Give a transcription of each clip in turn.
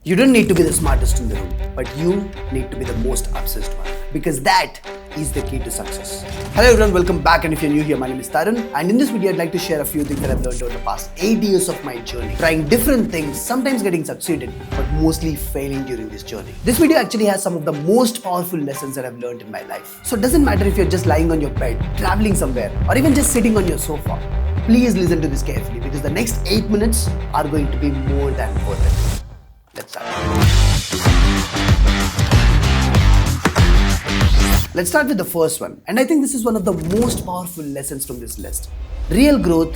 You don't need to be the smartest in the room, but you need to be the most obsessed one. Because that is the key to success. Hello everyone, welcome back, and if you're new here, my name is Tarun, and in this video I'd like to share a few things that I've learned over the past 8 years of my journey. Trying different things, sometimes getting succeeded, but mostly failing during this journey. This video actually has some of the most powerful lessons that I've learned in my life. So it doesn't matter if you're just lying on your bed, traveling somewhere, or even just sitting on your sofa. Please listen to this carefully because the next 8 minutes are going to be more than worth it. Let's start. Let's start with the first one, and I think this is one of the most powerful lessons from this list. Real growth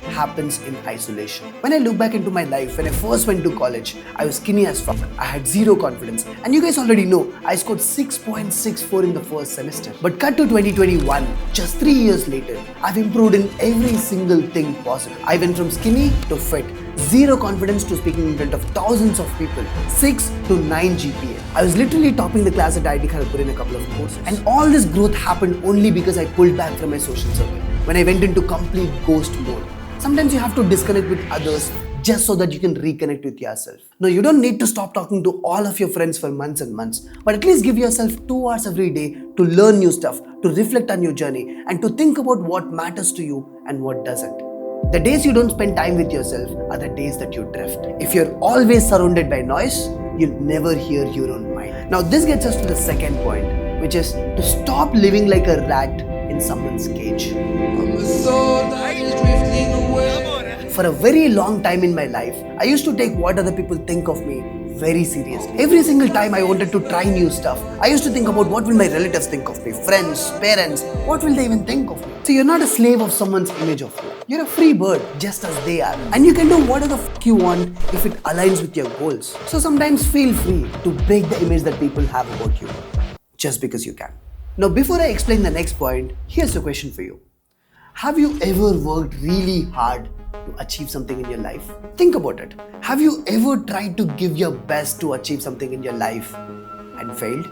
happens in isolation. When I look back into my life, when I first went to college, I was skinny as fuck. I had zero confidence, and you guys already know I scored 6.64 in the first semester. But cut to 2021, just 3 years later, I've improved in every single thing possible. I went from skinny to fit, zero confidence to speaking in front of thousands of people, 6 to 9 GPA. I was literally topping the class at IIT Kharagpur in a couple of courses. And all this growth happened only because I pulled back from my social circle. When I went into complete ghost mode. Sometimes you have to disconnect with others just so that you can reconnect with yourself. No, you don't need to stop talking to all of your friends for months and months, but at least give yourself 2 hours every day to learn new stuff, to reflect on your journey, and to think about what matters to you and what doesn't. The days you don't spend time with yourself are the days that you drift. If you're always surrounded by noise, you'll never hear your own mind. Now this gets us to the second point, which is to stop living like a rat in someone's cage. For a very long time in my life, I used to take what other people think of me very seriously. Every single time I wanted to try new stuff, I used to think about what will my relatives think of me, friends, parents, what will they even think of me? So you're not a slave of someone's image of you. You're a free bird, just as they are. And you can do whatever the you want if it aligns with your goals. So sometimes feel free to break the image that people have about you, just because you can. Now before I explain the next point, here's a question for you. Have you ever worked really hard to achieve something in your life? Think about it. Have you ever tried to give your best to achieve something in your life and failed?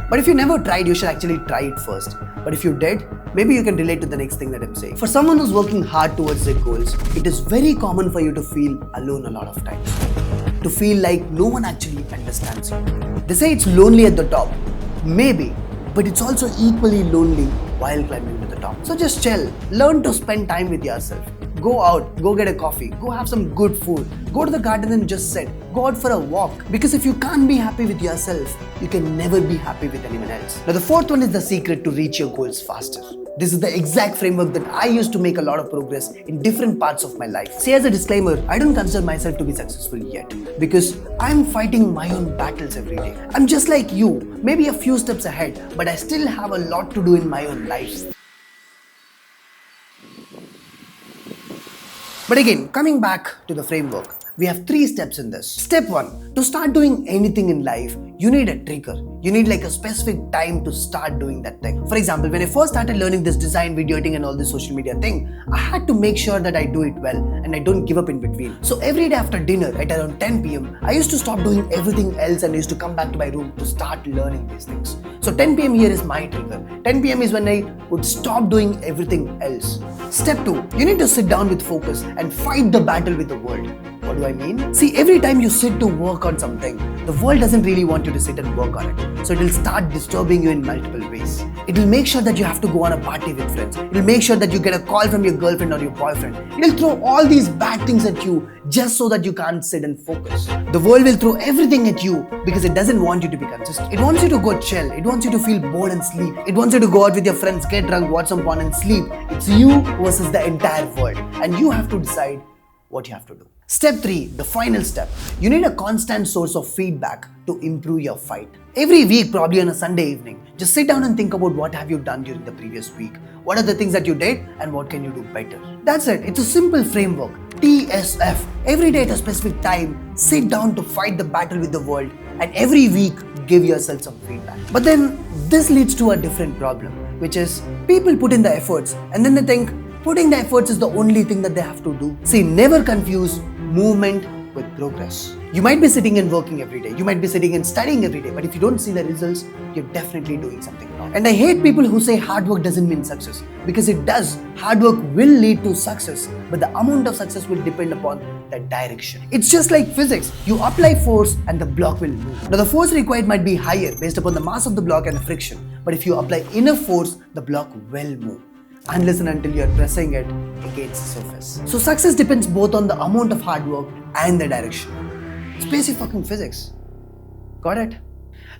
But if you never tried, you should actually try it first. But if you did, maybe you can relate to the next thing that I'm saying. For someone who's working hard towards their goals, it is very common for you to feel alone a lot of times. To feel like no one actually understands you. They say it's lonely at the top. Maybe. But it's also equally lonely while climbing to the top. So just chill, learn to spend time with yourself. Go out, go get a coffee, go have some good food, go to the garden and just sit, go out for a walk. Because if you can't be happy with yourself, you can never be happy with anyone else. Now the fourth one is the secret to reach your goals faster. This is the exact framework that I used to make a lot of progress in different parts of my life. See, as a disclaimer, I don't consider myself to be successful yet because I'm fighting my own battles every day. I'm just like you, maybe a few steps ahead, but I still have a lot to do in my own life. But again, coming back to the framework, we have 3 steps in this. Step 1, to start doing anything in life, you need a trigger. You need like a specific time to start doing that thing. For example, when I first started learning this design, video editing and all this social media thing, I had to make sure that I do it well and I don't give up in between. So every day after dinner at around 10 p.m, I used to stop doing everything else and I used to come back to my room to start learning these things. So 10 p.m. here is my trigger. 10 p.m. is when I would stop doing everything else. Step 2, you need to sit down with focus and fight the battle with the world. What do I mean? See, every time you sit to work on something, the world doesn't really want you to sit and work on it. So it will start disturbing you in multiple ways. It will make sure that you have to go on a party with friends. It will make sure that you get a call from your girlfriend or your boyfriend. It will throw all these bad things at you just so that you can't sit and focus. The world will throw everything at you because it doesn't want you to be consistent. It wants you to go chill. It wants you to feel bored and sleep. It wants you to go out with your friends, get drunk, watch some porn and sleep. It's you versus the entire world. And you have to decide what you have to do. Step 3, the final step. You need a constant source of feedback to improve your fight. Every week, probably on a Sunday evening, just sit down and think about what have you done during the previous week. What are the things that you did and what can you do better? That's it. It's a simple framework. TSF. Every day at a specific time, sit down to fight the battle with the world, and every week, give yourself some feedback. But then this leads to a different problem, which is people put in the efforts and then they think putting the efforts is the only thing that they have to do. See, never confuse movement with progress. You might be sitting and working every day. You might be sitting and studying every day. But if you don't see the results, you're definitely doing something wrong. And I hate people who say hard work doesn't mean success. Because it does. Hard work will lead to success. But the amount of success will depend upon the direction. It's just like physics. You apply force and the block will move. Now the force required might be higher based upon the mass of the block and the friction. But if you apply enough force, the block will move. Unless and until you are pressing it against the surface. So success depends both on the amount of hard work and the direction. It's basic fucking physics. Got it?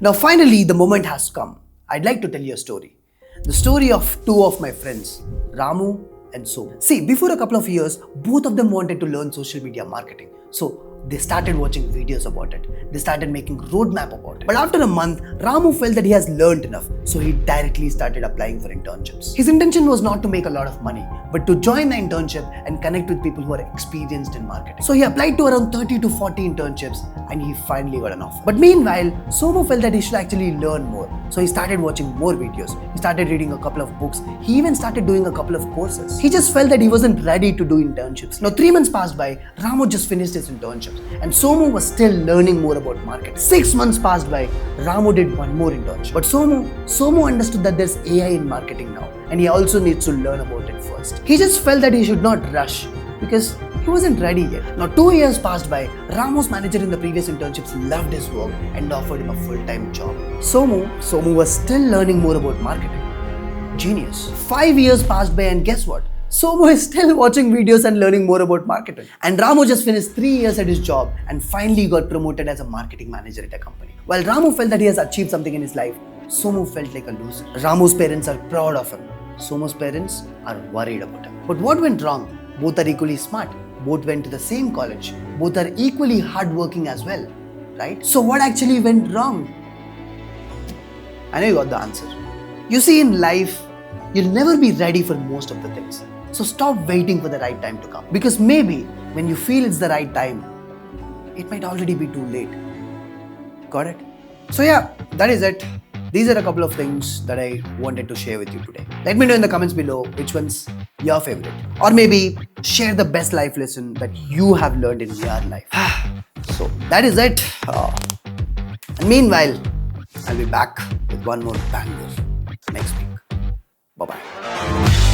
Now finally the moment has come. I'd like to tell you a story. The story of two of my friends, Ramu and Somu. See, before a couple of years, both of them wanted to learn social media marketing. So they started watching videos about it. They started making roadmap about it. But after a month, Ramu felt that he has learned enough. So he directly started applying for internships. His intention was not to make a lot of money, but to join the internship and connect with people who are experienced in marketing. So he applied to around 30 to 40 internships and he finally got an offer. But meanwhile, Somu felt that he should actually learn more. So he started watching more videos. He started reading a couple of books. He even started doing a couple of courses. He just felt that he wasn't ready to do internships. Now 3 months passed by, Ramu just finished his internship. And Somu was still learning more about marketing. 6 months passed by, Ramu did one more internship. But Somu understood that there's AI in marketing now and he also needs to learn about it first. He just felt that he should not rush because he wasn't ready yet. Now 2 years passed by, Ramu's manager in the previous internships loved his work and offered him a full-time job. Somu was still learning more about marketing. Genius. 5 years passed by and guess what? Somu is still watching videos and learning more about marketing. And Ramu just finished 3 years at his job and finally got promoted as a marketing manager at a company. While Ramu felt that he has achieved something in his life, Somu felt like a loser. Ramu's parents are proud of him. Somu's parents are worried about him. But what went wrong? Both are equally smart. Both went to the same college. Both are equally hardworking as well. Right? So what actually went wrong? I know you got the answer. You see, in life, you'll never be ready for most of the things. So stop waiting for the right time to come. Because maybe when you feel it's the right time, it might already be too late. Got it? So yeah, that is it. These are a couple of things that I wanted to share with you today. Let me know in the comments below which one's your favorite. Or maybe share the best life lesson that you have learned in your life. So that is it. And meanwhile, I'll be back with one more banger next week. Bye-bye.